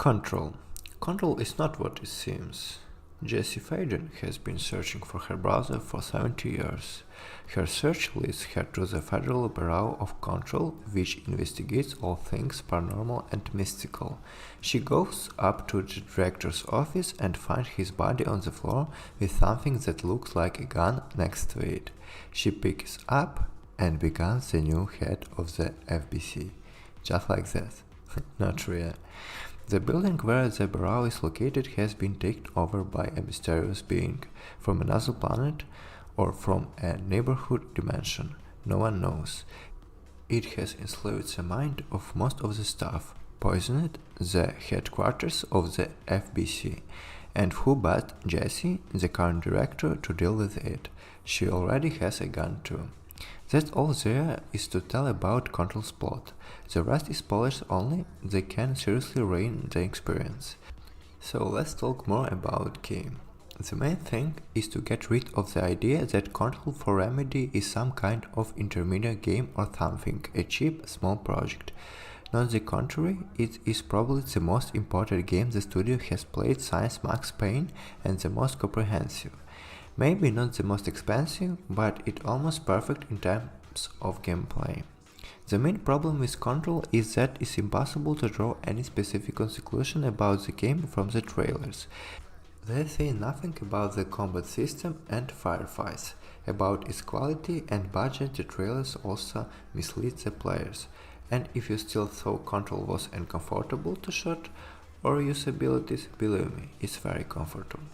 Control. Control is not what it seems. Jessie Fadens has been searching for her brother for 70 years. Her search leads her to the Federal Bureau of Control, which investigates all things paranormal and mystical. She goes up to the director's office and finds his body on the floor with something that looks like a gun next to it. She picks up and becomes the new head of the FBC. Just like that. Not real. The building where the bureau is located has been taken over by a mysterious being from another planet or from a neighborhood dimension. No one knows. It has enslaved the mind of most of the staff, poisoned the headquarters of the FBC, and who but Jessie, the current director, to deal with it. She already has a gun too. That's all there is to tell about Control's plot. The rest is spoilers only, they can seriously ruin the experience. So let's talk more about game. The main thing is to get rid of the idea that Control for Remedy is some kind of intermediate game or something, a cheap, small project. On the contrary, it is probably the most important game the studio has played since Max Payne and the most comprehensive. Maybe not the most expensive, but it's almost perfect in terms of gameplay. The main problem with Control is that it's impossible to draw any specific conclusion about the game from the trailers. They say nothing about the combat system and firefights. About its quality and budget, the trailers also mislead the players. And if you still thought Control was uncomfortable to shoot or use abilities, believe me, it's very comfortable.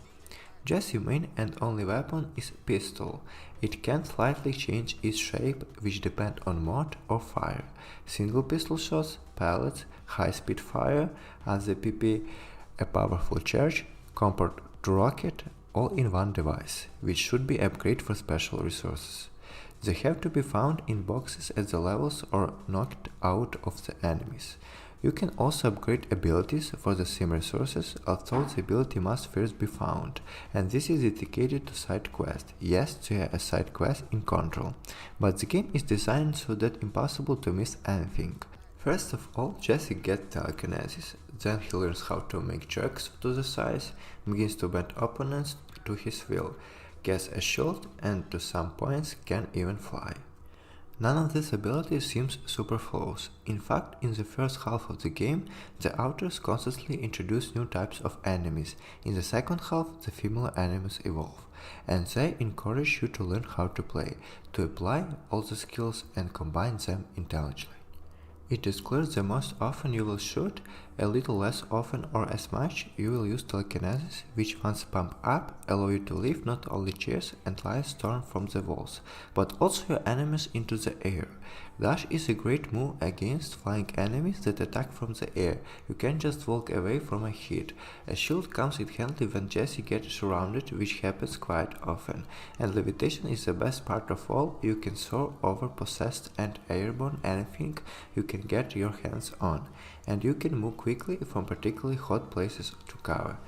Jessie's main and only weapon is pistol. It can slightly change its shape, which depends on mode or fire. Single pistol shots, pellets, high-speed fire, as the PP, a powerful charge, compared to rocket, all in one device, which should be upgraded for special resources. They have to be found in boxes at the levels or knocked out of the enemies. You can also upgrade abilities for the same resources, although the ability must first be found, and this is dedicated to side quest. Yes, there are a side quest in Control, but the game is designed so that impossible to miss anything. First of all, Jessie gets telekinesis, then he learns how to make jerks to the sides, begins to bend opponents to his will, gets a shield, and to some points can even fly. None of these abilities seems superfluous. In fact, in the first half of the game, the authors constantly introduce new types of enemies. In the second half, the female enemies evolve, and they encourage you to learn how to play, to apply all the skills and combine them intelligently. It is clear that most often you will shoot, a little less often or as much you will use telekinesis, which once pumped up allow you to lift not only chairs and light storm from the walls, but also your enemies into the air. Dash is a great move against flying enemies that attack from the air. You can just walk away from a hit. A shield comes in handy when Jessie gets surrounded, which happens quite often. And levitation is the best part of all. You can soar over possessed and airborne anything you can get your hands on. And you can move quickly from particularly hot places to cover.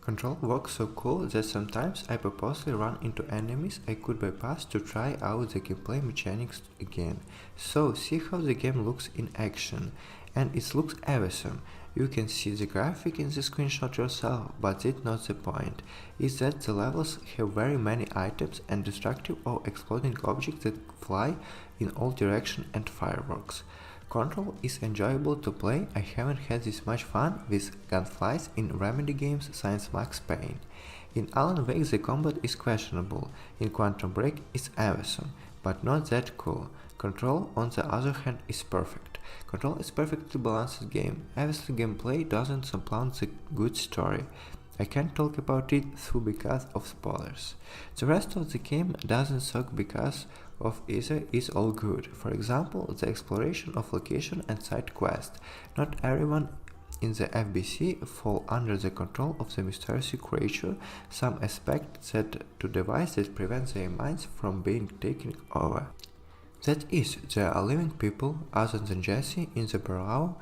Control works so cool that sometimes I purposely run into enemies I could bypass to try out the gameplay mechanics again. So see how the game looks in action. And it looks awesome. You can see the graphic in the screenshot yourself, but it's not the point. Is that the levels have very many items and destructive or exploding objects that fly in all directions and fireworks. Control is enjoyable to play. I haven't had this much fun with gunfights in Remedy games since Max Payne. In Alan Wake the combat is questionable, in Quantum Break it's awesome, but not that cool. Control, on the other hand, is perfect. Control is perfectly balanced game. Obviously gameplay doesn't supplant the good story. I can't talk about it through because of spoilers. The rest of the game doesn't suck because of either is all good. For example, the exploration of location and side quest. Not everyone in the FBC fall under the control of the mysterious creature. Some expect that to device that prevents their minds from being taken over. That is, there are living people other than Jessie in the bureau,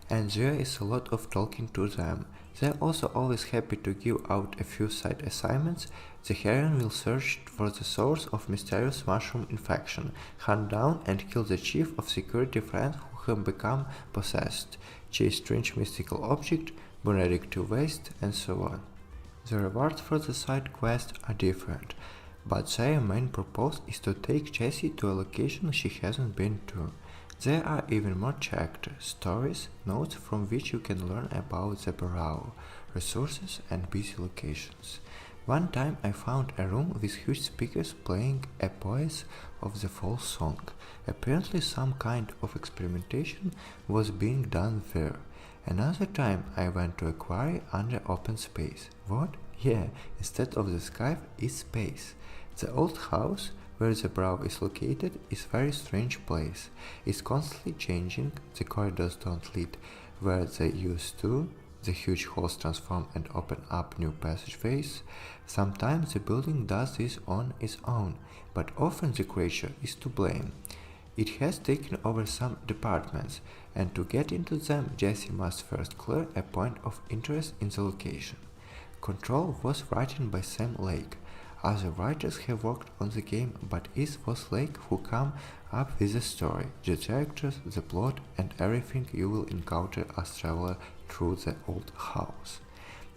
and there is a lot of talking to them. They're also always happy to give out a few side assignments. The heroine will search for the source of mysterious mushroom infection, hunt down and kill the chief of security friends who have become possessed. chase strange mystical object, burn addictive waste, and so on. The rewards for the side quests are different, but their main purpose is to take Jessie to a location she hasn't been to. There are even more chapters, stories, notes from which you can learn about the Bureau, resources and busy locations. One time I found a room with huge speakers playing a Poets of the Fall song. Apparently some kind of experimentation was being done there. Another time I went to a quarry under open space. What? Yeah, instead of the sky is space. The old house where the brow is located is a very strange place. It's constantly changing, the corridors don't lead where they used to, the huge halls transform and open up new passageways. Sometimes the building does this on its own, but often the creature is to blame. It has taken over some departments, and to get into them, Jessie must first clear a point of interest in the location. Control was written by Sam Lake. Other writers have worked on the game, but it was Lake who came up with the story, the characters, the plot, and everything you will encounter as traveler through the old house.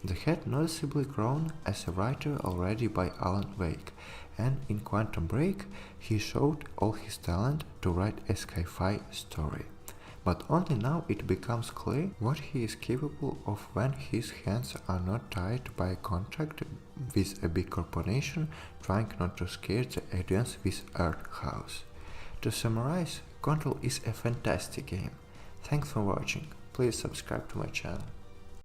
They had noticeably grown as a writer already by Alan Wake, and in Quantum Break he showed all his talent to write a sci-fi story. But only now it becomes clear what he is capable of when his hands are not tied by a contract with a big corporation trying not to scare the audience with Earth House. To summarize, Control is a fantastic game. Thanks for watching. Please subscribe to my channel.